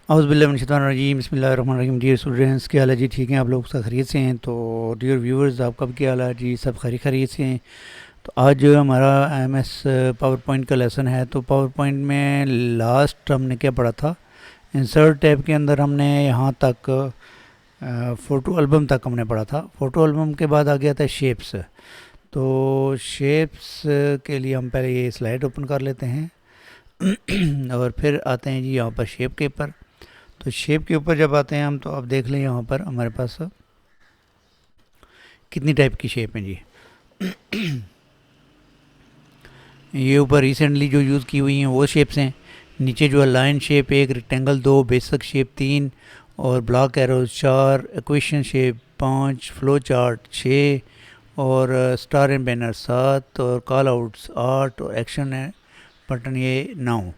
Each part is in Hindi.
औज़ुबिल्लाहि बिस्मिल्लाहिर्रहमानिर्रहीम। डियर स्टूडेंट्स, क्या हाल है जी? ठीक हैं आप लोग? सब खैरियत से हैं? तो डियर व्यूअर्स, आपका भी क्या हाल है जी? सब खैरियत से हैं? तो आज जो हमारा एमएस पावर पॉइंट का लेसन है, तो पावर पॉइंट में लास्ट हमने क्या पढ़ा था? इंसर्ट टैब के अंदर हमने यहाँ तक फ़ोटो एल्बम तक हमने पढ़ा था। फ़ोटो एल्बम के बाद आ गया था शेप्स। तो शेप्स के लिए हम पहले ये स्लाइड ओपन कर लेते हैं और फिर आते हैं जी यहाँ पर शेप के ऊपर। तो शेप के ऊपर जब आते हैं हम, तो अब देख लें यहाँ पर हमारे पास कितनी टाइप की शेप हैं जी। ये ऊपर रिसेंटली जो यूज़ की हुई हैं वो शेप्स हैं। नीचे जो है line shape 1, rectangle 2, basic shape 3 और block arrows 4, equation shape 5, flow chart 6 और स्टार एंड बैनर 7 और कॉल आउट्स 8 और एक्शन है बटन ये 9।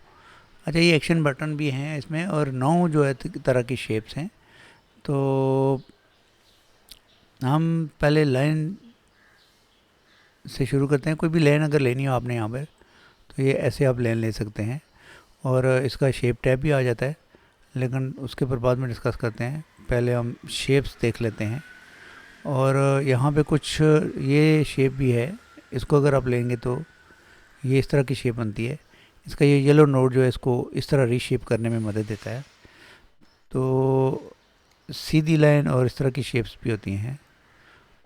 अच्छा, ये एक्शन बटन भी हैं इसमें और 9 जो है तरह की शेप्स हैं। तो हम पहले लाइन से शुरू करते हैं। कोई भी लाइन अगर लेनी हो आपने यहाँ पर, तो ये ऐसे आप लाइन ले सकते हैं और इसका शेप टैब भी आ जाता है, लेकिन उसके ऊपर बाद में डिस्कस करते हैं। पहले हम शेप्स देख लेते हैं। और यहाँ पे कुछ ये शेप भी है, इसको अगर आप लेंगे तो ये इस तरह की शेप बनती है। इसका ये येलो नोड जो है इसको इस तरह रीशेप करने में मदद देता है। तो सीधी लाइन और इस तरह की शेप्स भी होती हैं।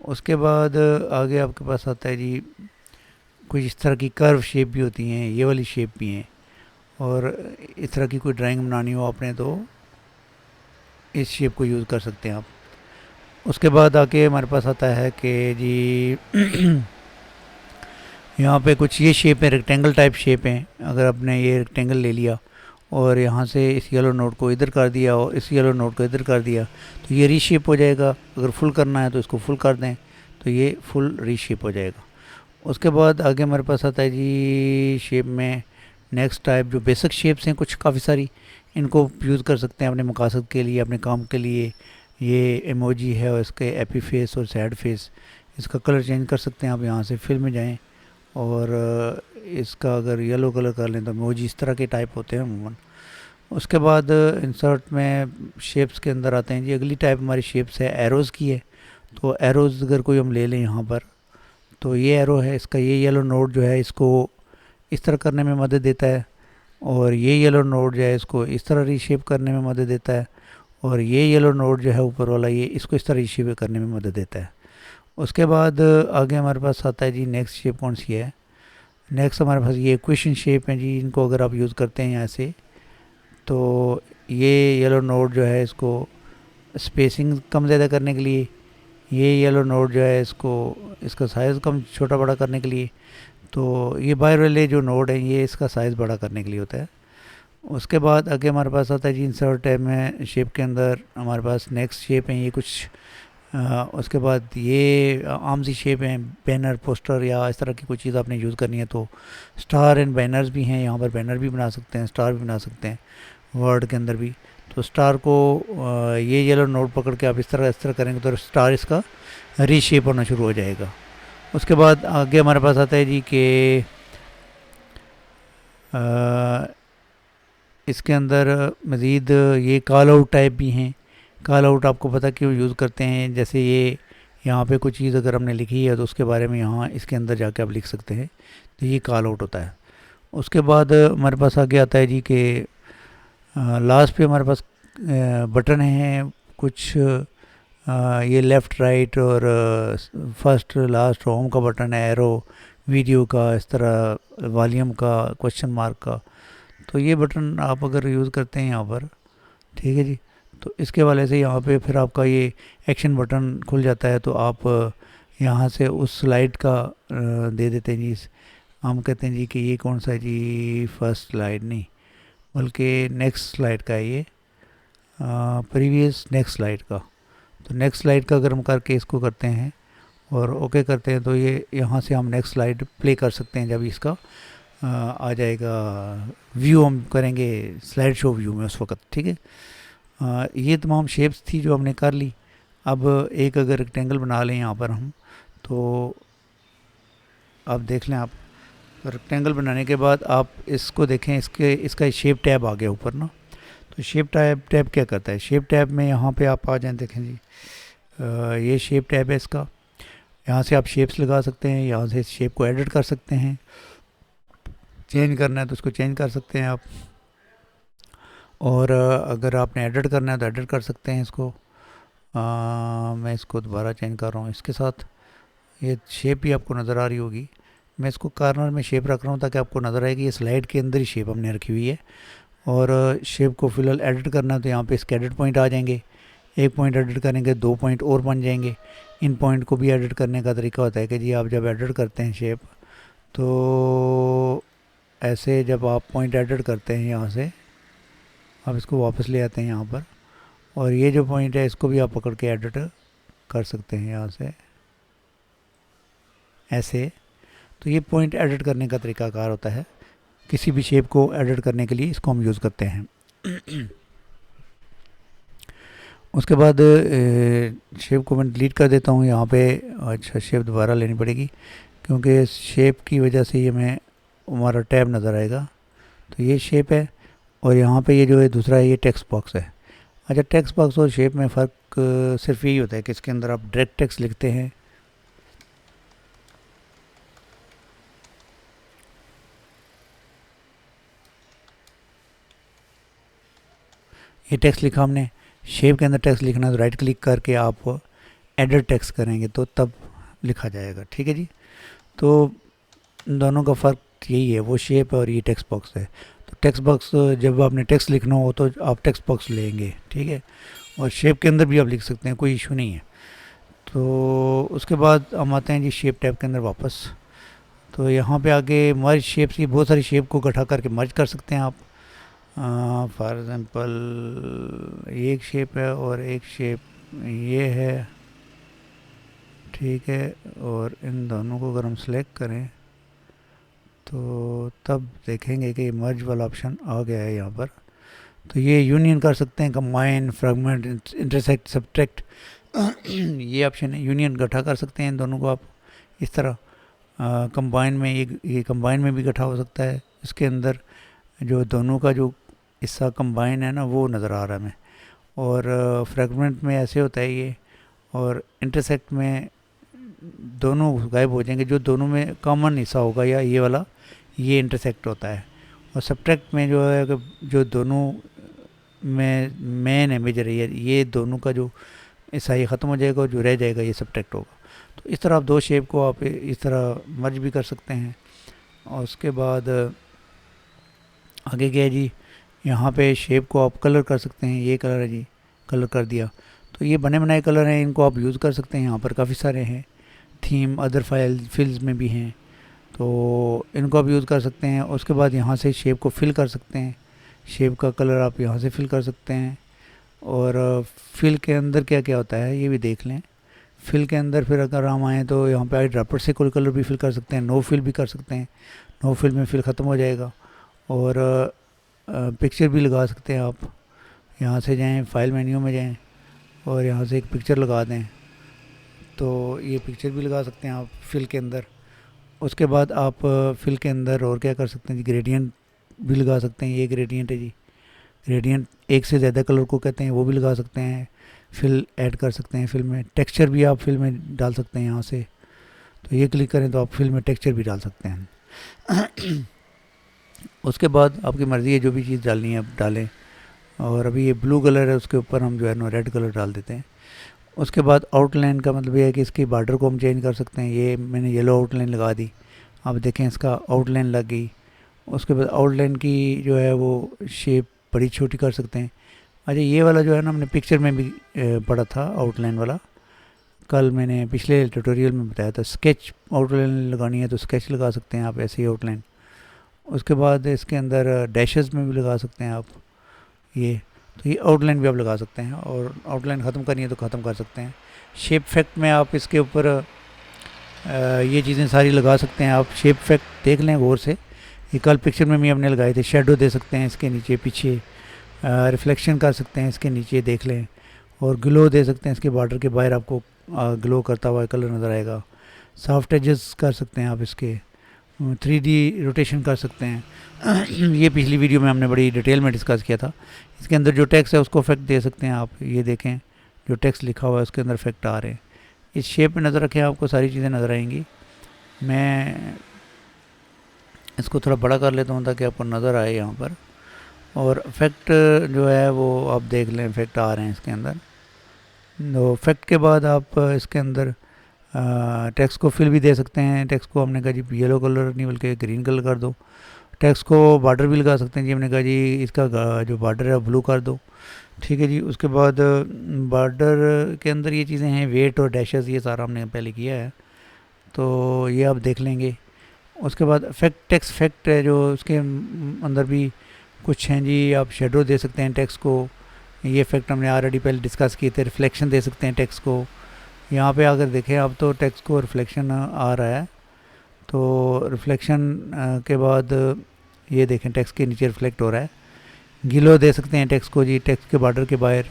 उसके बाद आगे आपके पास आता है जी, कुछ इस तरह की कर्व शेप भी होती हैं, ये वाली शेप भी हैं। और इस तरह की कोई ड्राइंग बनानी हो आपने तो इस शेप को यूज़ कर सकते हैं आप। उसके बाद आके हमारे पास आता है कि जी यहाँ पे कुछ ये शेप है, रेक्टेंगल टाइप शेप हैं। अगर आपने ये रेक्टेंगल ले लिया और यहाँ से इस येलो नोट को इधर कर दिया और इस येलो नोट को इधर कर दिया, तो ये रीशेप हो जाएगा। अगर फुल करना है तो इसको फुल कर दें, तो ये फुल रीशेप हो जाएगा। उसके बाद आगे हमारे पास आता है जी शेप में नेक्स्ट टाइप, जो बेसिक शेप्स हैं कुछ काफ़ी सारी, इनको यूज़ कर सकते हैं अपने मकासद के लिए, अपने काम के लिए। ये इमोजी है और इसके एपी फेस और सैड फेस, इसका कलर चेंज कर सकते हैं आप। यहाँ से फिल में जाएं और इसका अगर येलो कलर कर लें तो इमोजी इस तरह के टाइप होते हैं अमूमन। उसके बाद इंसर्ट में शेप्स के अंदर आते हैं जी। अगली टाइप हमारी शेप्स है एरोज़ की है। तो एरोज़ अगर कोई हम ले लें यहाँ पर, तो ये एरो है, इसका ये येलो नोड जो है इसको इस तरह करने में मदद देता है और ये येलो नोड जो है इसको इस तरह रीशेप करने में मदद देता है और ये येलो नोड जो है ऊपर वाला, ये इसको इस तरह रीशेप करने में मदद देता है। उसके बाद आगे हमारे पास आता है जी नेक्स्ट शेप कौन सी है। नेक्स्ट हमारे पास ये इक्वेशन शेप है जी। इनको अगर आप यूज़ करते हैं ऐसे, तो ये येलो नोड जो है इसको स्पेसिंग कम ज़्यादा करने के लिए, ये येलो नोड जो है इसको इसका साइज़ कम छोटा बड़ा करने के लिए, तो ये बाहर वाले जो नोड हैं ये इसका साइज़ बड़ा करने के लिए होता है। उसके बाद आगे हमारे पास आता है जी इंसर्ट टैब में शेप के अंदर हमारे पास नेक्स्ट शेप हैं ये कुछ। उसके बाद ये आम सी शेप हैं, बैनर पोस्टर या इस तरह की कोई चीज़ आपने यूज़ करनी है तो स्टार एंड बैनर्स भी हैं। यहाँ पर बैनर भी बना सकते हैं, स्टार भी बना सकते हैं वर्ड के अंदर भी। तो स्टार को ये येलो नोट पकड़ के आप इस तरह करेंगे तो स्टार इसका रीशेप होना शुरू हो जाएगा। उसके बाद आगे हमारे पास आता है जी कि इसके अंदर मज़ीद ये कॉल आउट टाइप भी हैं। कॉल आउट आपको पता क्यों यूज़ करते हैं? जैसे ये यहाँ पे कुछ चीज़ अगर हमने लिखी है तो उसके बारे में यहाँ इसके अंदर जाके आप लिख सकते हैं, तो ये कॉल आउट होता है। उसके बाद हमारे पास आगे आता है जी कि लास्ट पे हमारे पास बटन हैं कुछ। ये लेफ़्ट राइट और फर्स्ट लास्ट होम का बटन है, एरो वीडियो का, इस तरह वॉल्यूम का, क्वेश्चन मार्क का। तो ये बटन आप अगर यूज़ करते हैं यहाँ पर, ठीक है जी, तो इसके वाले से यहाँ पे फिर आपका ये एक्शन बटन खुल जाता है। तो आप यहाँ से उस स्लाइड का दे देते हैं जी। हम कहते हैं जी कि ये कौन सा है जी, फर्स्ट स्लाइड नहीं बल्कि नेक्स्ट स्लाइड का है ये, प्रीवियस नेक्स्ट स्लाइड का। तो नेक्स्ट स्लाइड का अगर हम करके इसको करते हैं और ओके करते हैं, तो ये यहाँ से हम नेक्स्ट स्लाइड प्ले कर सकते हैं। जब इसका आ जाएगा व्यू, हम करेंगे स्लाइड शो व्यू में उस वक्त, ठीक है। ये तमाम शेप्स थी जो हमने कर ली। अब एक अगर रेक्टेंगल बना लें यहाँ पर हम, तो आप देख लें, आप रेक्टेंगल बनाने के बाद आप इसको देखें, इसका शेप टैब आ गया ऊपर ना। तो शेप टैब क्या करता है, शेप टैब में यहाँ पे आप आ जाएं, देखें जी ये शेप टैब है इसका। यहाँ से आप शेप्स लगा सकते हैं, यहाँ से शेप को एडिट कर सकते हैं, चेंज करना है तो उसको चेंज कर सकते हैं आप। और अगर आपने एडिट करना है तो एडिट कर सकते हैं इसको। मैं इसको दोबारा चेंज कर रहा हूँ इसके साथ। ये शेप भी आपको नज़र आ रही होगी। मैं इसको कॉर्नर में शेप रख रहा हूँ ताकि आपको नज़र आए कि ये स्लाइड के अंदर ही शेप हमने रखी हुई है। और शेप को फिलहाल एडिट करना है तो यहाँ पे इसके एडिट पॉइंट आ जाएंगे। एक पॉइंट एडिट करेंगे 2 पॉइंट और बन जाएंगे। इन पॉइंट को भी एडिट करने का तरीका होता है कि जी आप जब एडिट करते हैं शेप, तो ऐसे जब आप पॉइंट एडिट करते हैं यहाँ से आप इसको वापस ले आते हैं यहाँ पर, और ये जो पॉइंट है इसको भी आप पकड़ के एडिट कर सकते हैं यहाँ से ऐसे। तो ये पॉइंट एडिट करने का तरीकाकार होता है। किसी भी शेप को एडिट करने के लिए इसको हम यूज़ करते हैं। उसके बाद शेप को मैं डिलीट कर देता हूँ यहाँ पे। अच्छा, शेप दोबारा लेनी पड़ेगी क्योंकि शेप की वजह से ये हमारा टैब नज़र आएगा। तो ये शेप है और यहाँ पे ये जो है दूसरा है, ये टेक्स्ट बॉक्स है। अच्छा, टेक्स्ट बॉक्स और शेप में फ़र्क सिर्फ यही होता है कि इसके अंदर आप डायरेक्ट टेक्स्ट लिखते हैं। ये टेक्स्ट लिखा हमने, शेप के अंदर टेक्स्ट लिखना है तो राइट क्लिक करके आप एडिट टेक्स्ट करेंगे तो तब लिखा जाएगा। ठीक है जी। तो दोनों का फ़र्क यही है, वो शेप है और ये टेक्स्ट बॉक्स है। तो टेक्स्ट बॉक्स जब आपने टेक्स्ट लिखना हो तो आप टेक्स्ट बॉक्स लेंगे, ठीक है। और शेप के अंदर भी आप लिख सकते हैं, कोई इशू नहीं है। तो उसके बाद हम आते हैं जी शेप टैब के अंदर वापस। तो यहाँ पे आगे मर्ज शेप्स की बहुत सारी शेप को इकट्ठा करके मर्ज कर सकते हैं आप। फॉर एग्ज़ाम्पल एक शेप है और एक शेप ये है, ठीक है। और इन दोनों को अगर हम सेलेक्ट करें तो तब देखेंगे कि मर्ज वाला ऑप्शन आ गया है यहाँ पर। तो ये यूनियन कर सकते हैं, कंबाइन, फ्रेगमेंट, इंटरसेक्ट, सब्ट्रैक्ट, ये ऑप्शन है। यूनियन इकट्ठा कर सकते हैं इन दोनों को आप इस तरह। कंबाइन में ये कंबाइन में भी इकट्ठा हो सकता है। इसके अंदर जो दोनों का जो हिस्सा कंबाइन है ना वो नज़र आ रहा है हमें। और फ्रेगमेंट में ऐसे होता है ये। और इंटरसेक्ट में दोनों गायब हो जाएंगे, जो दोनों में कॉमन हिस्सा होगा या ये वाला, ये इंटरसेक्ट होता है। और सब्ट्रैक्ट में जो है कि जो दोनों में मेन है, मेजर है, ये दोनों का जो हिस्सा ये ख़त्म हो जाएगा और जो रह जाएगा ये सब्ट्रैक्ट होगा। तो इस तरह आप दो शेप को आप इस तरह मर्ज भी कर सकते हैं। और उसके बाद आगे क्या है जी, यहाँ पे शेप को आप कलर कर सकते हैं। ये कलर है जी, कलर कर दिया। तो ये बने बनाए कलर हैं, इनको आप यूज़ कर सकते हैं। यहाँ पर काफ़ी सारे हैं, थीम अदर फिल्स में भी हैं, तो इनको आप यूज़ कर सकते हैं। उसके बाद यहाँ से शेप को फिल कर सकते हैं। शेप का कलर आप यहाँ से फिल कर सकते हैं। और फिल के अंदर क्या क्या होता है ये भी देख लें। फिल के अंदर फिर अगर हम आएँ तो यहाँ पे आई ड्रॉपर से कोई कलर भी फिल कर सकते हैं, नो फिल भी कर सकते हैं। नो फिल में फिल ख़त्म हो जाएगा। और पिक्चर भी लगा सकते हैं आप। यहाँ से जाएं, फाइल मेन्यू में जाएं और यहाँ से एक पिक्चर लगा दें, तो ये पिक्चर भी लगा सकते हैं आप फिल के अंदर। उसके बाद आप फिल के अंदर और क्या कर सकते हैं जी, ग्रेडियंट भी लगा सकते हैं। ये ग्रेडियंट है जी, ग्रेडियंट एक से ज़्यादा कलर को कहते हैं, वो भी लगा सकते हैं। फिल ऐड कर सकते हैं फिल में। टेक्सचर भी आप फिल में डाल सकते हैं यहाँ से। तो ये क्लिक करें तो आप फिल में टेक्सचर भी डाल सकते हैं। उसके बाद आपकी मर्ज़ी है, जो भी चीज़ डालनी है आप डालें। और अभी ये ब्लू कलर है, उसके ऊपर हम जो है ना रेड कलर डाल देते हैं। उसके बाद आउटलाइन का मतलब ये है कि इसकी बॉर्डर को हम चेंज कर सकते हैं। ये मैंने येलो आउटलाइन लगा दी, आप देखें इसका आउटलाइन लग गई। उसके बाद आउटलाइन की जो है वो शेप बड़ी छोटी कर सकते हैं। अच्छा, ये वाला जो है ना हमने पिक्चर में भी पढ़ा था, आउटलाइन वाला। कल मैंने पिछले ट्यूटोरियल में बताया था, स्केच आउटलाइन लगानी है तो स्केच लगा सकते हैं आप, ऐसे ही आउटलाइन। उसके बाद इसके अंदर डैशेस में भी लगा सकते हैं आप ये। तो ये आउटलाइन भी आप लगा सकते हैं। और आउटलाइन ख़त्म करनी है तो ख़त्म कर सकते हैं। शेप फैक्ट में आप इसके ऊपर ये चीज़ें सारी लगा सकते हैं। आप शेप फैक्ट देख लें गौर से, ये कल पिक्चर में भी हमने लगाए थे। शेडो दे सकते हैं इसके नीचे पीछे, रिफ्लेक्शन कर सकते हैं इसके नीचे, देख लें। और ग्लो दे सकते हैं, इसके बॉर्डर के बाहर आपको ग्लो करता हुआ कलर नज़र आएगा। सॉफ्ट एजेस कर सकते हैं आप इसके, 3D रोटेशन कर सकते हैं। ये पिछली वीडियो में हमने बड़ी डिटेल में डिस्कस किया था। इसके अंदर जो टेक्स्ट है उसको इफेक्ट दे सकते हैं आप। ये देखें जो टेक्स्ट लिखा हुआ है उसके अंदर इफेक्ट आ रहे हैं। इस शेप में नज़र रखें, आपको सारी चीज़ें नज़र आएंगी। मैं इसको थोड़ा बड़ा कर लेता हूँ ताकि आपको नज़र आए यहाँ पर। और इफेक्ट जो है वो आप देख लें, इफेक्ट आ रहे हैं इसके अंदर। तो इफेक्ट के बाद आप इसके अंदर टेक्स्ट को फिल भी दे सकते हैं। टेक्स्ट को हमने कहा जी येलो कलर नहीं बल्कि ग्रीन कलर कर दो। टेक्स्ट को बॉर्डर भी लगा सकते हैं जी, हमने कहा जी इसका जो बॉर्डर है ब्लू कर दो। ठीक है जी। उसके बाद बॉर्डर के अंदर ये चीज़ें हैं, वेट और डैशेस, ये सारा हमने पहले किया है तो ये आप देख लेंगे। उसके बाद इफेक्ट, टेक्स्ट इफेक्ट है जो उसके अंदर भी कुछ हैं जी। आप शेडो दे सकते हैं टेक्स्ट को, ये इफेक्ट हमने ऑलरेडी पहले डिस्कस किए थे। रिफ्लेक्शन दे सकते हैं टेक्स्ट को। यहाँ पे अगर देखें आप तो टेक्स्ट को रिफ्लेक्शन आ रहा है, तो रिफ्लेक्शन के बाद ये देखें टेक्स्ट के नीचे रिफ्लेक्ट हो रहा है। ग्लो दे सकते हैं टेक्स्ट को जी, टेक्स्ट के बॉर्डर के बाहर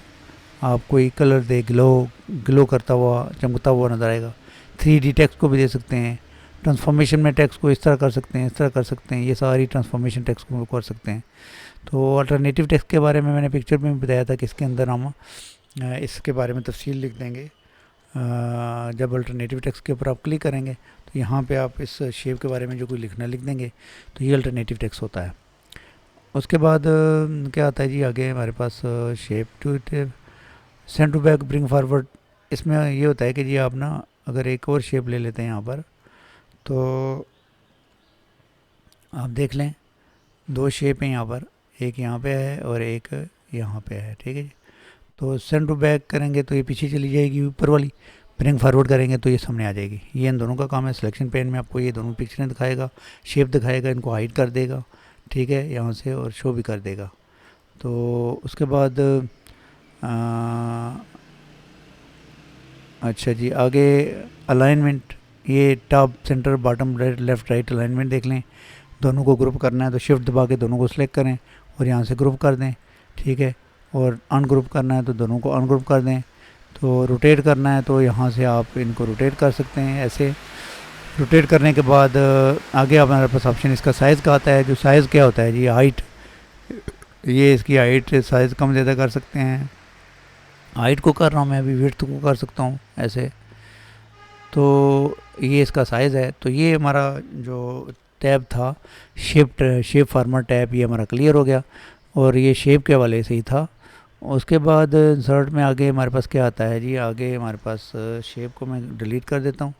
आप कोई कलर दे, ग्लो करता हुआ, चमकता हुआ नज़र आएगा। 3D टेक्स्ट को भी दे सकते हैं। ट्रांसफॉर्मेशन में टेक्स्ट को इस तरह कर सकते हैं, इस तरह कर सकते हैं, ये सारी ट्रांसफॉर्मेशन टेक्स्ट को कर सकते हैं। तो अल्टरनेटिव टेक्स्ट के बारे में मैंने पिक्चर में बताया था कि इसके अंदर हम इसके बारे में तफसील लिख देंगे। जब अल्टरनेटिव टेक्स्ट के ऊपर आप क्लिक करेंगे तो यहाँ पे आप इस शेप के बारे में जो कोई लिखना लिख देंगे तो ये अल्टरनेटिव टेक्स्ट होता है। उसके बाद क्या आता है जी आगे हमारे पास shape to send to back, bring forward. इसमें ये होता है कि जी आप ना अगर एक और शेप ले लेते हैं यहाँ पर, तो आप देख लें दो शेप हैं यहाँ पर, एक यहाँ पे है और एक यहाँ पे है। ठीक है जी। तो सेंड टू बैक करेंगे तो ये पीछे चली जाएगी ऊपर वाली, ब्रिंग फॉरवर्ड करेंगे तो ये सामने आ जाएगी। ये इन दोनों का काम है। सिलेक्शन पेन में आपको ये दोनों पिक्चरें दिखाएगा, शेप दिखाएगा, इनको हाइड कर देगा। ठीक है, यहाँ से, और शो भी कर देगा। तो उसके बाद अच्छा जी आगे अलाइनमेंट, ये top, centre, bottom, right, left, right alignment देख लें। दोनों को ग्रुप करना है तो शिफ्ट दबा के दोनों को सिलेक्ट करें और यहाँ से ग्रुप कर दें। ठीक है। और अनग्रुप करना है तो दोनों को अनग्रुप कर दें। तो रोटेट करना है तो यहाँ से आप इनको रोटेट कर सकते हैं। ऐसे रोटेट करने के बाद आगे हमारे पास ऑप्शन इसका साइज़ का आता है। जो साइज़ क्या होता है जी, हाइट, ये इसकी हाइट साइज़ कम ज़्यादा कर सकते हैं। हाइट को कर रहा हूँ मैं अभी, विड्थ को कर सकता हूँ ऐसे। तो ये इसका साइज़ है। तो ये हमारा जो टैब था शेप फार्मर टैब, ये हमारा क्लियर हो गया और ये शेप के हवाले से ही था। उसके बाद इंसर्ट में आगे हमारे पास क्या आता है जी, आगे हमारे पास शेप को मैं डिलीट कर देता हूँ।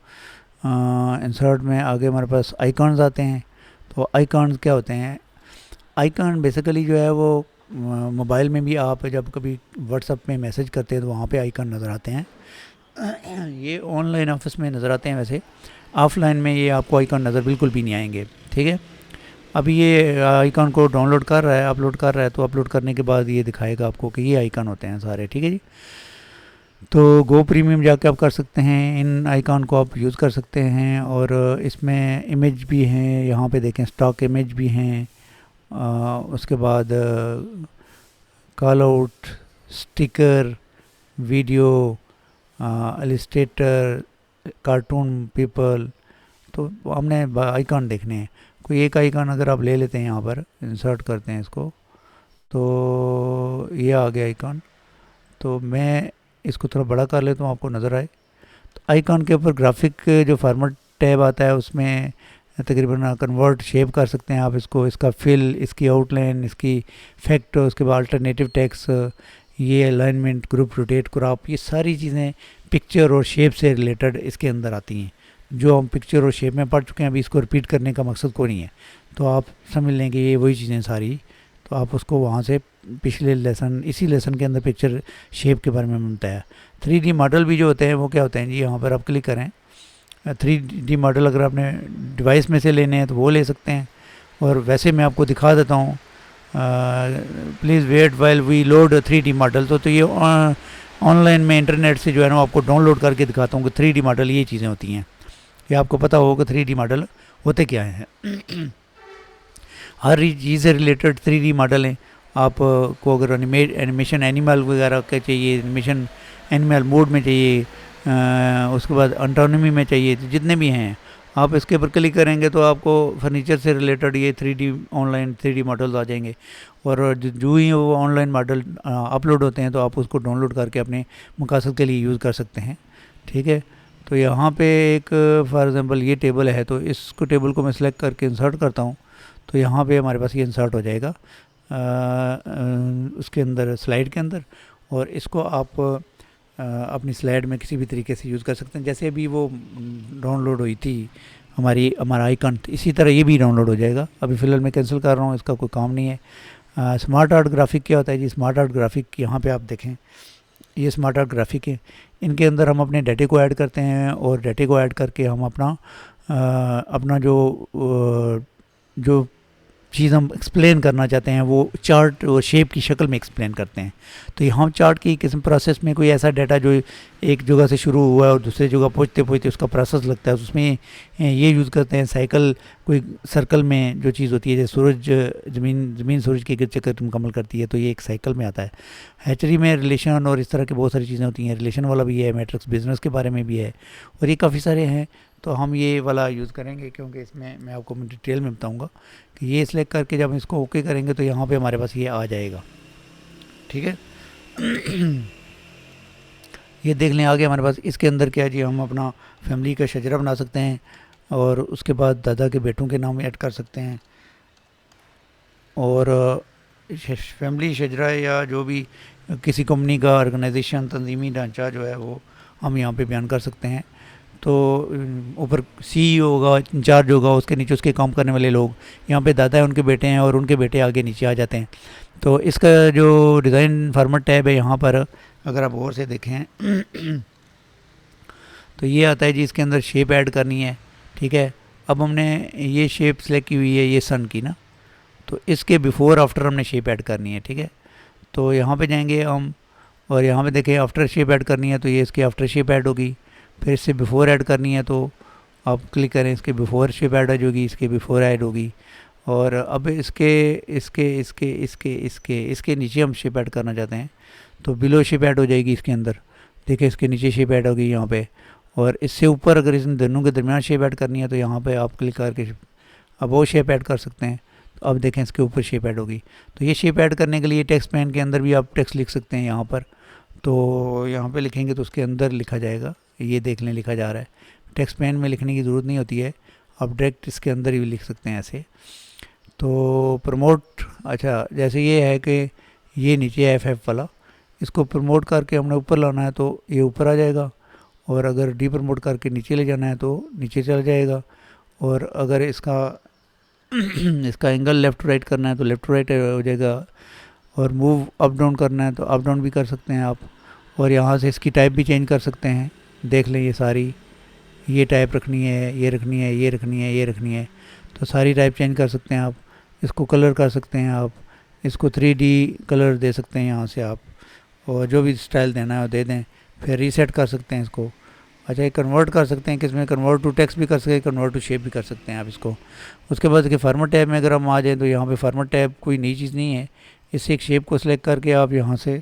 इंसर्ट में आगे हमारे पास आइकॉन्स आते हैं। तो आइकॉन्स क्या होते हैं, आइकॉन बेसिकली जो है वो मोबाइल में भी आप जब कभी व्हाट्सएप में मैसेज करते हैं तो वहाँ पे आइकॉन नज़र आते हैं। ये ऑनलाइन ऑफिस में नज़र आते हैं, वैसे ऑफलाइन में ये आपको आइकॉन नज़र बिल्कुल भी नहीं आएंगे। ठीक है। अभी ये आइकॉन को डाउनलोड कर रहा है, अपलोड कर रहा है, तो अपलोड करने के बाद ये दिखाएगा आपको कि ये आइकॉन होते हैं सारे। ठीक है जी। तो गो प्रीमियम जाके आप कर सकते हैं, इन आइकॉन को आप यूज़ कर सकते हैं। और इसमें इमेज भी हैं, यहाँ पे देखें स्टॉक इमेज भी हैं। उसके बाद call out, sticker, video, Illustrator, cartoon people. तो हमने आइकॉन देखने हैं। कोई एक आइकॉन अगर आप ले लेते हैं, यहाँ पर इंसर्ट करते हैं इसको, तो ये आ गया आइकॉन। तो मैं इसको थोड़ा बड़ा कर लेता हूँ, आपको नज़र आए। तो आइकॉन के ऊपर ग्राफिक जो फार्मेट टैब आता है उसमें तकरीबन कन्वर्ट शेप कर सकते हैं आप इसको, इसका फिल, इसकी आउटलाइन, इसकी इफेक्ट, उसके बाद अल्टरनेटिव टेक्स्ट, ये अलाइनमेंट, ग्रुप, रोटेट, क्रॉप, ये सारी चीज़ें पिक्चर और शेप से रिलेटेड इसके अंदर आती हैं। जो हम पिक्चर और शेप में पढ़ चुके हैं, अभी इसको रिपीट करने का मकसद कोई नहीं है। तो आप समझ लें कि ये वही चीज़ें सारी, तो आप उसको वहाँ से पिछले लेसन, इसी लेसन के अंदर पिक्चर शेप के बारे में बताया। 3D मॉडल भी जो होते हैं वो क्या होते हैं जी, यहाँ पर आप क्लिक करें। 3D मॉडल अगर आपने डिवाइस में से लेने हैं तो वो ले सकते हैं। और वैसे मैं आपको दिखा देता हूँ, please wait while we load 3D model. तो ये ऑनलाइन में इंटरनेट से जो है ना आपको डाउनलोड करके दिखाता हूँ कि 3D मॉडल ये चीज़ें होती हैं। ये आपको पता होगा 3D मॉडल होते क्या हैं। हर चीज़ से रिलेटेड 3D मॉडल हैं। आपको अगर एनिमेशन एनिमल वगैरह के चाहिए, एनिमेशन एनिमल मोड में चाहिए, उसके बाद ऑटोनॉमी में चाहिए, तो जितने भी हैं आप इसके ऊपर क्लिक करेंगे तो आपको फर्नीचर से रिलेटेड ये 3D ऑनलाइन 3D मॉडल्स आ जाएंगे, और जो ही वो ऑनलाइन मॉडल अपलोड होते हैं तो आप उसको डाउनलोड करके अपने मकसद के लिए यूज़ कर सकते हैं। ठीक है, तो यहाँ पे एक फॉर एग्ज़ाम्पल ये टेबल है, तो इसको टेबल को मैं सिलेक्ट करके इंसर्ट करता हूँ, तो यहाँ पे हमारे पास ये इंसर्ट हो जाएगा उसके अंदर, स्लाइड के अंदर, और इसको आप अपनी स्लाइड में किसी भी तरीके से यूज़ कर सकते हैं। जैसे अभी वो डाउनलोड हुई थी हमारा आइकन, इसी तरह ये भी डाउनलोड हो जाएगा। अभी फ़िलहाल मैं कैंसिल कर रहा हूँ, इसका कोई काम नहीं है। स्मार्ट आर्ट ग्राफिक क्या होता है जी? स्मार्ट आर्ट ग्राफिक यहाँ पे आप देखें, ये स्मार्ट आर्ट ग्राफिक है, इनके अंदर हम अपने डाटे को ऐड करते हैं, और डाटे को ऐड करके हम अपना जो चीज़ हम एक्सप्लेन करना चाहते हैं वो चार्ट और शेप की शक्ल में एक्सप्लेन करते हैं। तो यहाँ चार्ट की किस्म प्रोसेस में कोई ऐसा डाटा जो एक जगह से शुरू हुआ है और दूसरी जगह पहुँचते पहुँचते उसका प्रोसेस लगता है, उसमें ये यूज़ करते हैं साइकिल, कोई सर्कल में जो चीज़ होती है, जैसे सूरज ज़मीन सूरज के चक्कर मुकम्मल करती है, तो ये एक साइकिल में आता है। हैचरी में रिलेशन और इस तरह की बहुत सारी चीज़ें होती हैं, रिलेशन वाला भी है, मैट्रिक्स बिजनेस के बारे में भी है, और ये काफ़ी सारे हैं। तो हम ये वाला यूज़ करेंगे क्योंकि इसमें मैं आपको डिटेल में बताऊंगा कि ये सिलेक्ट करके जब हम इसको ओके करेंगे तो यहाँ पे हमारे पास ये आ जाएगा। ठीक है, ये देख लें आगे हमारे पास इसके अंदर क्या है जी, हम अपना फैमिली का शजरा बना सकते हैं, और उसके बाद दादा के बेटों के नाम ऐड कर सकते हैं, और फैमिली शजरा या जो भी किसी कंपनी का ऑर्गेनाइजेशन तंजीमी ढांचा जो है वो हम यहाँ पे बयान कर सकते हैं। तो ऊपर CEO होगा, इंचार्ज होगा, उसके नीचे उसके काम करने वाले लोग, यहाँ पे दादा है, उनके बेटे हैं, और उनके बेटे आगे नीचे आ जाते हैं। तो इसका जो डिज़ाइन फार्मेट टैब है यहाँ पर अगर आप और से देखें तो ये आता है जी, इसके अंदर शेप ऐड करनी है। ठीक है, अब हमने ये शेप सेलेक्ट की हुई है, ये सन की ना, तो इसके बिफ़ोर आफ्टर हमने शेप ऐड करनी है। ठीक है, तो यहाँ पे जाएंगे हम, और यहाँ पे देखें आफ्टर शेप ऐड करनी है, तो ये इसकी आफ्टर शेप ऐड होगी। फिर इससे बिफ़ोर ऐड करनी है तो आप क्लिक करें, इसके बिफ़ोर शेप ऐड हो जाएगी, इसके बिफ़ोर ऐड होगी। और अब इसके नीचे हम शेप ऐड करना चाहते हैं, तो बिलो शेप ऐड हो जाएगी इसके अंदर। देखिए इसके नीचे शेप ऐड होगी यहाँ पे, और इससे ऊपर अगर इन दोनों के दरमियान शेप ऐड करनी है तो यहाँ पे आप क्लिक करके अब वो शेप ऐड कर सकते हैं। तो अब देखें इसके ऊपर शेप ऐड होगी। तो ये शेप ऐड करने के लिए टेक्स्ट पेन के अंदर भी आप टेक्स्ट लिख सकते हैं यहाँ पर। तो यहाँ पे लिखेंगे तो उसके अंदर लिखा जाएगा, ये देख लें लिखा जा रहा है। टेक्स्ट पेन में लिखने की ज़रूरत नहीं होती है, आप डायरेक्ट इसके अंदर ही लिख सकते हैं ऐसे। तो प्रमोट, अच्छा जैसे ये है कि ये नीचे है FF वाला, इसको प्रमोट करके हमने ऊपर लाना है तो ये ऊपर आ जाएगा, और अगर डी प्रमोट करके नीचे ले जाना है तो नीचे चला जाएगा, और अगर इसका इसका एंगल लेफ़्ट राइट करना है तो लेफ़्ट राइट हो जाएगा, और मूव अप डाउन करना है तो अप डाउन भी कर सकते हैं आप, और यहाँ से इसकी टाइप भी चेंज कर सकते हैं। देख लें ये सारी, ये टाइप रखनी है, ये रखनी है, ये रखनी है, ये रखनी है, तो सारी टाइप चेंज कर सकते हैं आप। इसको कलर कर सकते हैं आप, इसको 3D कलर दे सकते हैं यहाँ से आप, और जो भी स्टाइल देना है वो दे दें। फिर रीसेट कर सकते हैं इसको। अच्छा, ये कन्वर्ट कर सकते हैं, किसमें कन्वर्ट टू टेक्स्ट भी कर सकते हैं, कन्वर्ट टू शेप भी कर सकते हैं आप इसको। उसके बाद देखिए फार्मेट टैब में अगर हम आ जाएँ तो यहाँ पे फार्मेट टैब कोई नई चीज़ नहीं है। इससे एक शेप को सिलेक्ट करके आप यहाँ से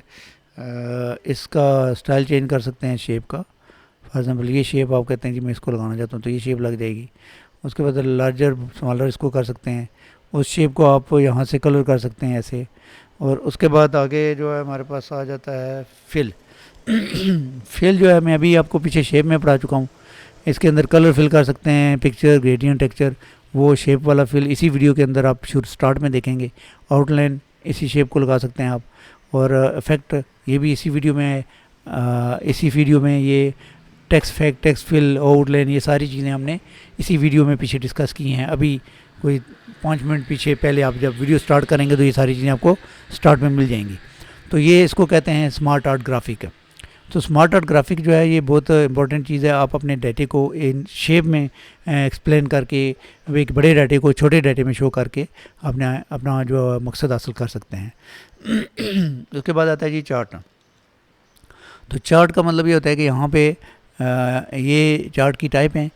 इसका स्टाइल चेंज कर सकते हैं शेप का। फॉर एग्ज़ाम्पल ये शेप आप कहते हैं कि मैं इसको लगाना चाहता हूँ तो ये शेप लग जाएगी। उसके बाद लार्जर स्मॉलर इसको कर सकते हैं, उस शेप को आप यहाँ से कलर कर सकते हैं ऐसे। और उसके बाद आगे जो है हमारे पास आ जाता है फिल। फिल जो है मैं अभी आपको पीछे शेप में पढ़ा चुका हूँ, इसके अंदर कलर फिल कर सकते हैं, पिक्चर, ग्रेडियंट, टेक्सचर, वो शेप वाला फिल इसी वीडियो के अंदर आप शुरू स्टार्ट में देखेंगे। आउटलाइन इसी शेप को लगा सकते हैं आप, और इफेक्ट ये भी इसी वीडियो में ये text effect, text fill, outline, ये सारी चीज़ें हमने इसी वीडियो में पीछे डिस्कस की हैं। अभी कोई 5 मिनट पीछे पहले आप जब वीडियो स्टार्ट करेंगे तो ये सारी चीज़ें आपको स्टार्ट में मिल जाएंगी। तो ये इसको कहते हैं स्मार्ट आर्ट ग्राफिक। तो स्मार्ट आर्ट ग्राफिक जो है ये बहुत इंपॉर्टेंट चीज़ है। आप अपने डाटे को इन शेप में एक्सप्लेन करके एक बड़े डाटे को छोटे डाटे में शो करके अपना जो मकसद हासिल कर सकते हैं। उसके बाद आता है जी चार्ट। तो चार्ट का मतलब ये होता है कि यहाँ पे ये चार्ट की टाइप हैं,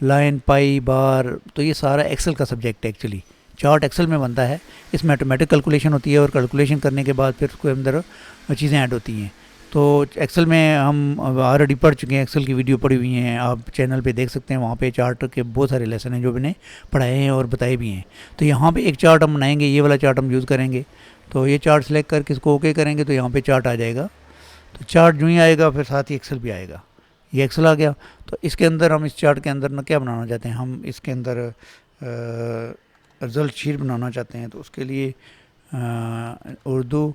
लाइन, पाई, बार, तो ये सारा एक्सेल का सब्जेक्ट है। एक्चुअली चार्ट एक्सेल में बनता है, इसमें ऑटोमेटिक कैलकुलेशन होती है, और कैलकुलेशन करने के बाद फिर उसके अंदर चीज़ें ऐड होती हैं। तो एक्सेल में हम ऑलरेडी पढ़ चुके हैं, एक्सेल की वीडियो पड़ी हुई हैं, आप चैनल पे देख सकते हैं, वहाँ पे चार्ट के बहुत सारे लेसन हैं जो मैंने पढ़ाए हैं और बताए भी हैं। तो यहाँ पे एक चार्ट हम बनाएंगे, ये वाला चार्ट हम यूज़ करेंगे। तो ये चार्ट सेलेक्ट करके इसको ओके करेंगे तो यहाँ पे चार्ट आ जाएगा। तो चार्ट जो ही आएगा फिर साथ ही एक्सेल भी आएगा। ये एक्सेल आ गया। तो इसके अंदर हम इस चार्ट के अंदर ना क्या बनाना चाहते हैं, हम इसके अंदर रिज़ल्ट शीट बनाना चाहते हैं। तो उसके लिए Urdu,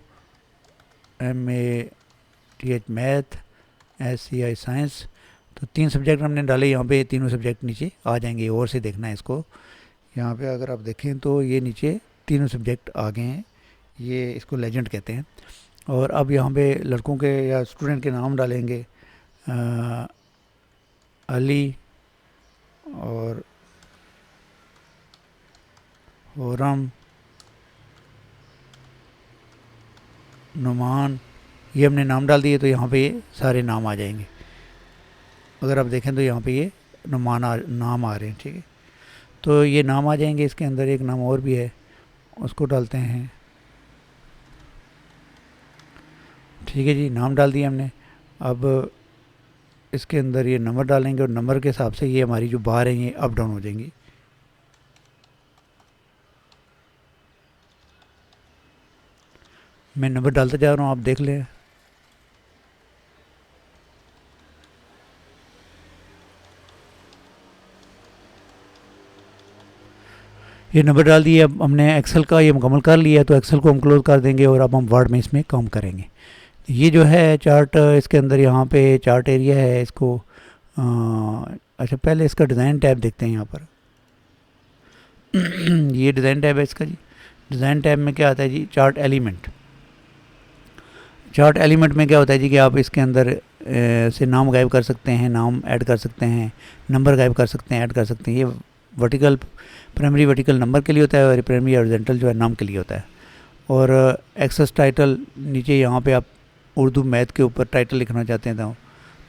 MATH math, SCI science, तो 3 सब्जेक्ट हमने डाले यहाँ पे। तीनों सब्जेक्ट नीचे आ जाएंगे। और से देखना है इसको, यहाँ पे अगर आप देखें तो ये नीचे तीनों सब्जेक्ट आ गए हैं। ये इसको लेजेंड कहते हैं। और अब यहाँ पे लड़कों के या स्टूडेंट के नाम डालेंगे, अली और होरम, नुमान, ये हमने नाम डाल दिए। तो यहाँ पे ये सारे नाम आ जाएंगे। अगर आप देखें तो यहाँ पे ये नाम आ रहे हैं, ठीक है। तो ये नाम आ जाएंगे। इसके अंदर एक नाम और भी है, उसको डालते हैं, ठीक है जी। नाम डाल दिया हमने। अब इसके अंदर ये नंबर डालेंगे और नंबर के हिसाब से ये हमारी जो बार हैं ये अप डाउन हो जाएंगी। मैं नंबर डालता जा रहा हूँ, आप देख लें। ये नंबर डाल दिए। अब हमने एक्सेल का ये मुकम्मल कर लिया, तो एक्सेल को हम क्लोज कर देंगे और अब हम वर्ड में इसमें काम करेंगे। ये जो है चार्ट, इसके अंदर यहाँ पे चार्ट एरिया है। इसको अच्छा पहले इसका डिज़ाइन टैब देखते हैं यहाँ पर। ये डिज़ाइन टैब है इसका जी। डिज़ाइन टैब में क्या आता है जी, चार्ट एलिमेंट। चार्ट एलिमेंट में क्या होता है जी कि आप इसके अंदर से नाम गायब कर सकते हैं, नाम ऐड कर सकते हैं, नंबर गायब कर सकते हैं, ऐड कर सकते हैं। ये वर्टिकल, प्राइमरी वर्टिकल नंबर के लिए होता है और प्राइमरी हॉरिजॉन्टल जो है नाम के लिए होता है। और एक्सेस टाइटल, नीचे यहाँ पे आप उर्दू मैथ के ऊपर टाइटल लिखना चाहते हैं तो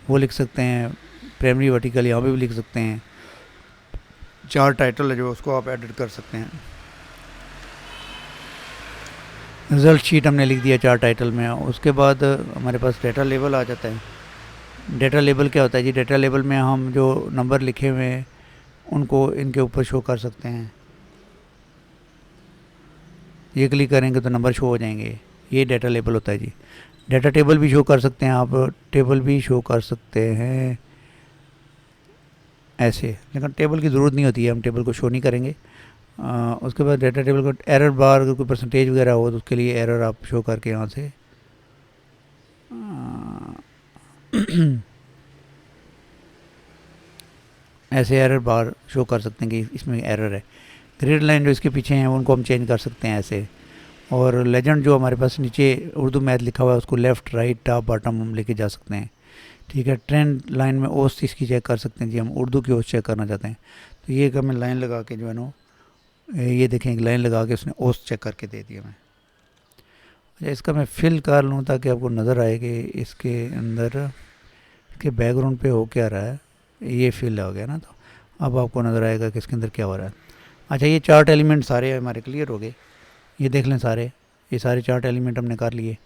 वो लिख सकते हैं। प्राइमरी वर्टिकल यहाँ पे भी लिख सकते हैं। चार टाइटल है जो उसको आप एडिट कर सकते हैं। रिज़ल्ट शीट हमने लिख दिया चार टाइटल में। उसके बाद हमारे पास डेटा लेबल आ जाता है। डेटा लेबल क्या होता है जी, डेटा लेबल में हम जो नंबर लिखे हुए हैं उनको इनके ऊपर शो कर सकते हैं। ये क्लिक करेंगे तो नंबर शो हो जाएंगे। ये डेटा लेबल होता है जी। डेटा टेबल भी शो कर सकते हैं आप, टेबल भी शो कर सकते हैं ऐसे, लेकिन टेबल की ज़रूरत नहीं होती है, हम टेबल को शो नहीं करेंगे। उसके बाद डेटा टेबल को एरर बार, अगर कोई परसेंटेज वगैरह हो तो उसके लिए एरर आप शो करके यहाँ से ऐसे एरर बार शो कर सकते हैं कि इसमें एरर है। ग्रेड लाइन जो इसके पीछे हैं उनको हम चेंज कर सकते हैं ऐसे। और लेजेंड जो हमारे पास नीचे उर्दू मैथ लिखा हुआ है उसको लेफ़्ट, राइट, टॉप, बॉटम हम लेके जा सकते हैं, ठीक है। ट्रेंड लाइन में ओस इसकी चेक कर सकते हैं जी, हम उर्दू की ओस चेक करना चाहते हैं तो ये हमें लाइन लगा के जो है ना, ये देखें एक लाइन लगा के उसने ओस चेक करके दे दिया मैं। अच्छा इसका मैं फिल कर लूँ ताकि आपको नज़र आए कि इसके अंदर इसके बैकग्राउंड पे हो क्या रहा है। ये फिल हो गया ना, तो अब आपको नज़र आएगा कि इसके अंदर क्या हो रहा है। अच्छा ये चार्ट एलिमेंट सारे हमारे क्लियर हो गए। ये देख लें सारे, ये सारे चार्ट एलिमेंट हमने कर लिए।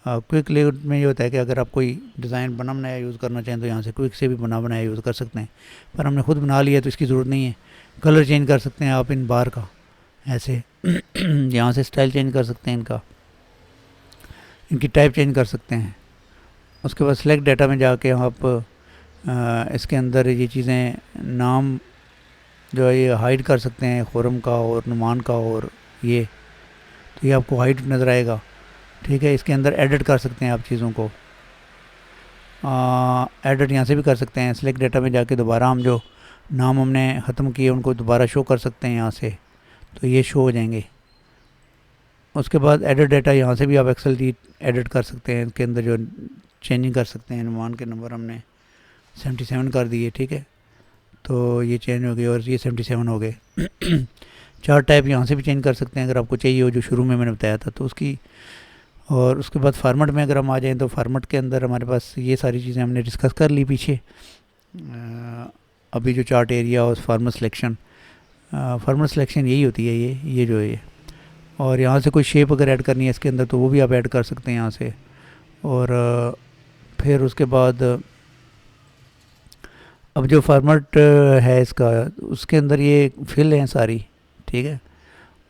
क्विक लेआउट में ये होता है कि अगर आप कोई डिज़ाइन बना बनाया यूज़ करना चाहें तो यहाँ से क्विक से भी बना बनाया यूज़ कर सकते हैं, पर हमने खुद बना लिया तो इसकी ज़रूरत नहीं है। कलर चेंज कर सकते हैं आप इन बार का ऐसे यहाँ से स्टाइल चेंज कर सकते हैं इनका, इनकी टाइप चेंज कर सकते हैं। उसके बाद सेलेक्ट डाटा में जाके आप इसके अंदर ये चीज़ें नाम जो है ये हाइड कर सकते हैं, खुरम का और नुमान का, और ये तो ये आपको हाइड नज़र आएगा, ठीक है। इसके अंदर एडिट कर सकते हैं आप चीज़ों को, एडिट यहाँ से भी कर सकते हैं। सेलेक्ट डाटा में जाके दोबारा हम जो नाम हमने ख़त्म किए उनको दोबारा शो कर सकते हैं यहाँ से, तो ये शो हो जाएंगे। उसके बाद एडिट डाटा, यहाँ से भी आप एक्सेल की एडिट कर सकते हैं, इसके अंदर जो चेंजिंग कर सकते हैं। नुमान के नंबर हमने 77 कर दिए, ठीक है, तो ये चेंज हो गए और ये 77 हो गए। चार्ट टाइप यहाँ से भी चेंज कर सकते हैं अगर आपको चाहिए हो, जो शुरू में मैंने बताया था तो उसकी। और उसके बाद फार्मेट में अगर हम आ जाएँ तो फार्मेट के अंदर हमारे पास ये सारी चीज़ें हमने डिस्कस कर ली पीछे। अभी जो चार्ट एरिया और फार्मेट सिलेक्शन यही होती है, ये जो है ये। और यहाँ से कोई शेप अगर ऐड करनी है इसके अंदर तो वो भी आप ऐड कर सकते हैं यहाँ से। और फिर उसके बाद अब जो फॉर्मेट है इसका, उसके अंदर ये फिल हैं सारी, ठीक है।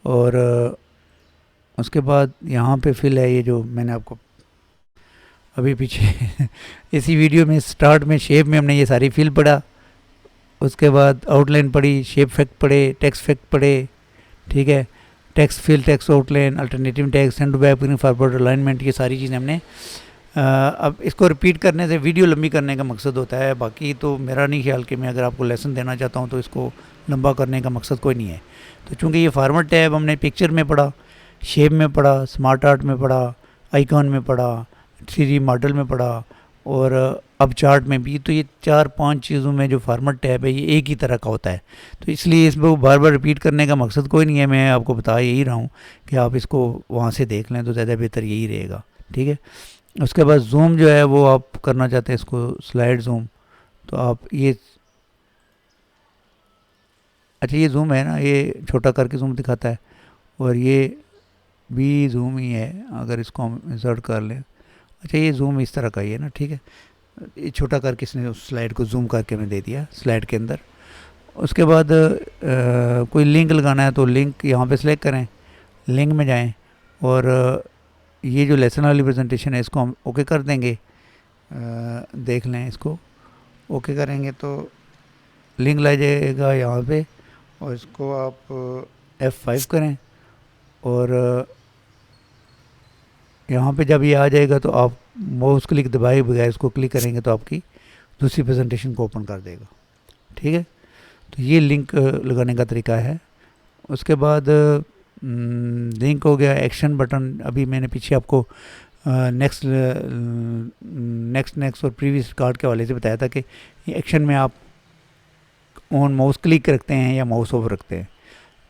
और उसके बाद यहाँ पे फिल है, ये जो मैंने आपको अभी पीछे इसी वीडियो में स्टार्ट में शेप में हमने ये सारी फिल पढ़ा, उसके बाद आउटलाइन पढ़ी, शेप फैक्ट पढ़े, टेक्स्ट फैक्ट पढ़े, ठीक है। Text fill, text outline, alternative text, send to back, forward, alignment, ये सारी चीज़ें हमने अब इसको रिपीट करने से वीडियो लंबी करने का मकसद होता है। बाकी तो मेरा नहीं ख्याल कि मैं अगर आपको लेसन देना चाहता हूँ तो इसको लंबा करने का मकसद कोई नहीं है। तो चूँकि ये फार्मेट टैब हमने पिक्चर में पढ़ा, शेप में पढ़ा, स्मार्ट आर्ट में पढ़ा, आइकॉन में पढ़ा, 3D मॉडल में पढ़ा और अब चार्ट में भी, तो ये 4-5 चीज़ों में जो फार्मेट टैब है ये एक ही तरह का होता है। तो इसलिए इसको बार बार रिपीट करने का मकसद कोई नहीं है। मैं आपको बता यही रहा हूँ कि आप इसको वहाँ से देख लें तो ज़्यादा बेहतर यही रहेगा, ठीक है। उसके बाद जूम जो है वो आप करना चाहते हैं इसको स्लाइड जूम, तो आप ये, अच्छा ये जूम है ना, ये छोटा करके जूम दिखाता है और ये भी जूम ही है अगर इसको हम इंसर्ट कर लें। अच्छा ये जूम इस तरह का ही है ना, ठीक है। ये छोटा करके इसने उस स्लाइड को जूम करके मैं दे दिया स्लाइड के अंदर। उसके बाद कोई लिंक लगाना है तो लिंक यहाँ पे सिलेक्ट करें, लिंक में जाएं और ये जो लेसन वाली प्रेजेंटेशन है इसको हम ओके कर देंगे। देख लें, इसको ओके करेंगे तो लिंक ला जाएगा यहाँ पे और इसको आप F5 करें और यहाँ पे जब ये आ जाएगा तो आप माउस क्लिक दबाए बगैर इसको क्लिक करेंगे तो आपकी दूसरी प्रेजेंटेशन को ओपन कर देगा, ठीक है। तो ये लिंक लगाने का तरीका है। उसके बाद लिंक हो गया। एक्शन बटन अभी मैंने पीछे आपको नेक्स्ट और प्रीवियस कार्ड के हवाले से बताया था कि एक्शन में आप ऑन माउस क्लिक रखते हैं या माउस ओवर रखते हैं।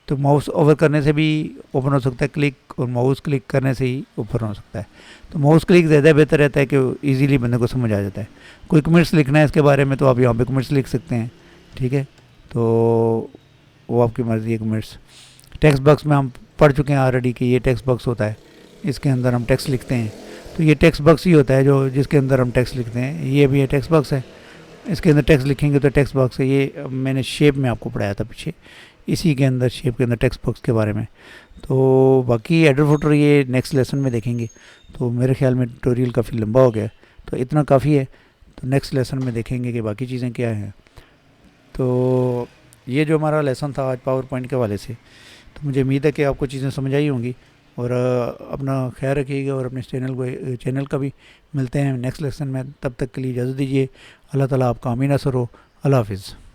तो माउस ओवर करने से भी ओपन हो सकता है क्लिक, और माउस क्लिक करने से ही ओपन हो सकता है। तो माउस क्लिक ज़्यादा बेहतर रहता है कि इजीली बंदे को समझ आ जाता है। कोई कमेंट्स लिखना है इसके बारे में तो आप यहाँ पे कमेंट्स लिख सकते हैं, ठीक है। तो वो आपकी मर्ज़ी है। कमेंट्स टेक्स्ट बॉक्स में हम पढ़ चुके हैं ऑलरेडी कि ये टेक्स्ट बॉक्स होता है, इसके अंदर हम टेक्स्ट लिखते हैं। तो ये टेक्स्ट बॉक्स ही होता है जो जिसके अंदर हम टेक्स्ट लिखते हैं। ये भी ये टेक्स्ट बॉक्स है, इसके अंदर टेक्स्ट लिखेंगे तो टेक्स्ट बॉक्स है। ये मैंने शेप में आपको पढ़ाया था पीछे, इसी के अंदर शेप के अंदर टेक्स्ट बॉक्स के बारे में। तो बाकी एडर फुटर ये नेक्स्ट लेसन में देखेंगे। तो मेरे ख्याल में ट्यूटोरियल काफ़ी लंबा हो गया, तो इतना काफ़ी है। तो नेक्स्ट लेसन में देखेंगे कि बाकी चीज़ें क्या हैं। तो ये जो हमारा लेसन था आज पावर पॉइंट के हवाले से, तो मुझे उम्मीद है कि आपको चीज़ें समझ आई होंगी। और अपना ख्याल रखिएगा और अपने चैनल का भी मिलते हैं नेक्स्ट लेसन में। तब तक के लिए इजाज़त दीजिए। अल्लाह ताला आपका आमीन असर हो। अल्लाह हाफिज़।